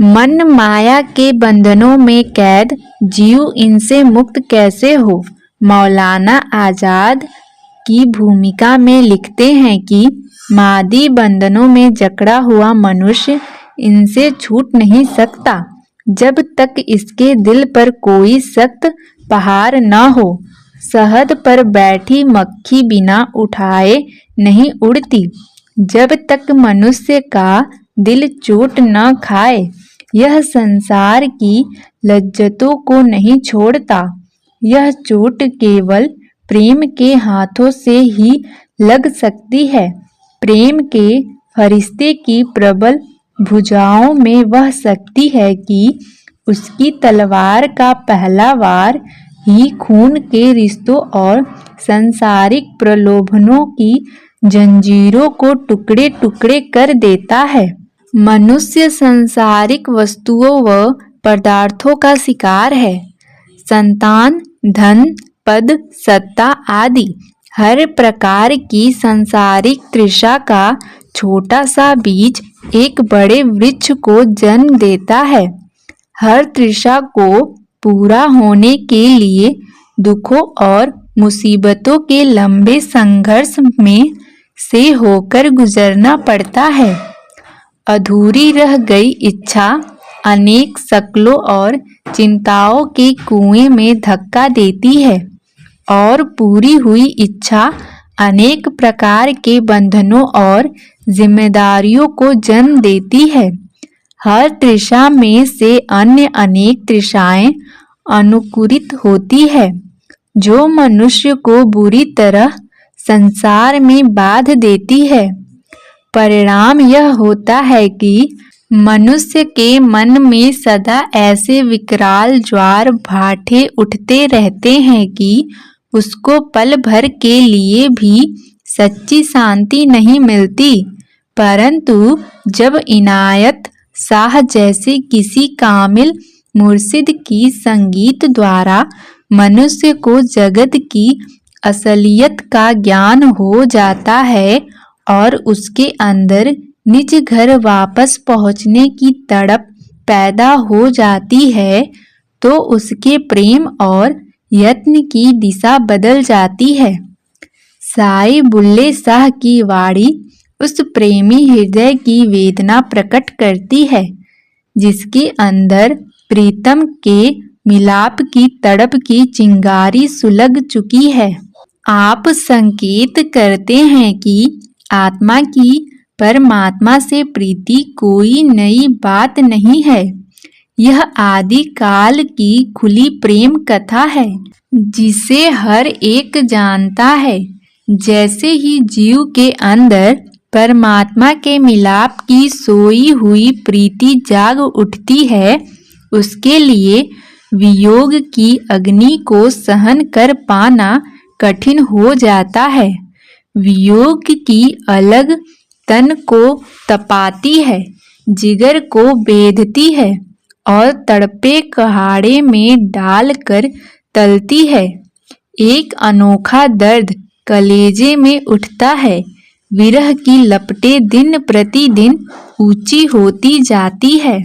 मन माया के बंधनों में कैद, जीव इनसे मुक्त कैसे हो। मौलाना आजाद की भूमिका में लिखते हैं कि मादी बंधनों में जकड़ा हुआ मनुष्य इनसे छूट नहीं सकता जब तक इसके दिल पर कोई सख्त पहाड़ न हो। शहद पर बैठी मक्खी बिना उठाए नहीं उड़ती। जब तक मनुष्य का दिल चोट न खाए यह संसार की लज्जतों को नहीं छोड़ता। यह चोट केवल प्रेम के हाथों से ही लग सकती है। प्रेम के फरिश्ते की प्रबल भुजाओं में वह शक्ति है कि उसकी तलवार का पहला वार ही खून के रिश्तों और सांसारिक प्रलोभनों की जंजीरों को टुकड़े टुकड़े कर देता है। मनुष्य सांसारिक वस्तुओं व पदार्थों का शिकार है। संतान, धन, पद, सत्ता आदि हर प्रकार की सांसारिक तृषा का छोटा सा बीज एक बड़े वृक्ष को जन्म देता है। हर तृषा को पूरा होने के लिए दुखों और मुसीबतों के लंबे संघर्ष में से होकर गुजरना पड़ता है। अधूरी रह गई इच्छा अनेक शक्लों और चिंताओं के कुएं में धक्का देती है और पूरी हुई इच्छा अनेक प्रकार के बंधनों और जिम्मेदारियों को जन्म देती है। हर तृषा में से अन्य अनेक तृषाएं अनुकुरित होती है जो मनुष्य को बुरी तरह संसार में बांध देती है। परिणाम यह होता है कि मनुष्य के मन में सदा ऐसे विकराल ज्वार भाटे उठते रहते हैं कि उसको पल भर के लिए भी सच्ची शांति नहीं मिलती। परंतु जब इनायत शाह जैसे किसी कामिल मुर्शिद की संगीत द्वारा मनुष्य को जगत की असलियत का ज्ञान हो जाता है और उसके अंदर निज घर वापस पहुंचने की तड़प पैदा हो जाती है तो उसके प्रेम और यत्न की दिशा बदल जाती है। साई बुल्ले शाह की वाणी उस प्रेमी हृदय की वेदना प्रकट करती है जिसके अंदर प्रीतम के मिलाप की तड़प की चिंगारी सुलग चुकी है। आप संकेत करते हैं कि आत्मा की परमात्मा से प्रीति कोई नई बात नहीं है। यह आदि काल की खुली प्रेम कथा है जिसे हर एक जानता है। जैसे ही जीव के अंदर परमात्मा के मिलाप की सोई हुई प्रीति जाग उठती है उसके लिए वियोग की अग्नि को सहन कर पाना कठिन हो जाता है। वियोग की अलग तन को तपाती है, जिगर को बेधती है और तड़पे कहाड़े में डालकर तलती है। एक अनोखा दर्द कलेजे में उठता है। विरह की लपटें दिन प्रतिदिन ऊंची होती जाती है।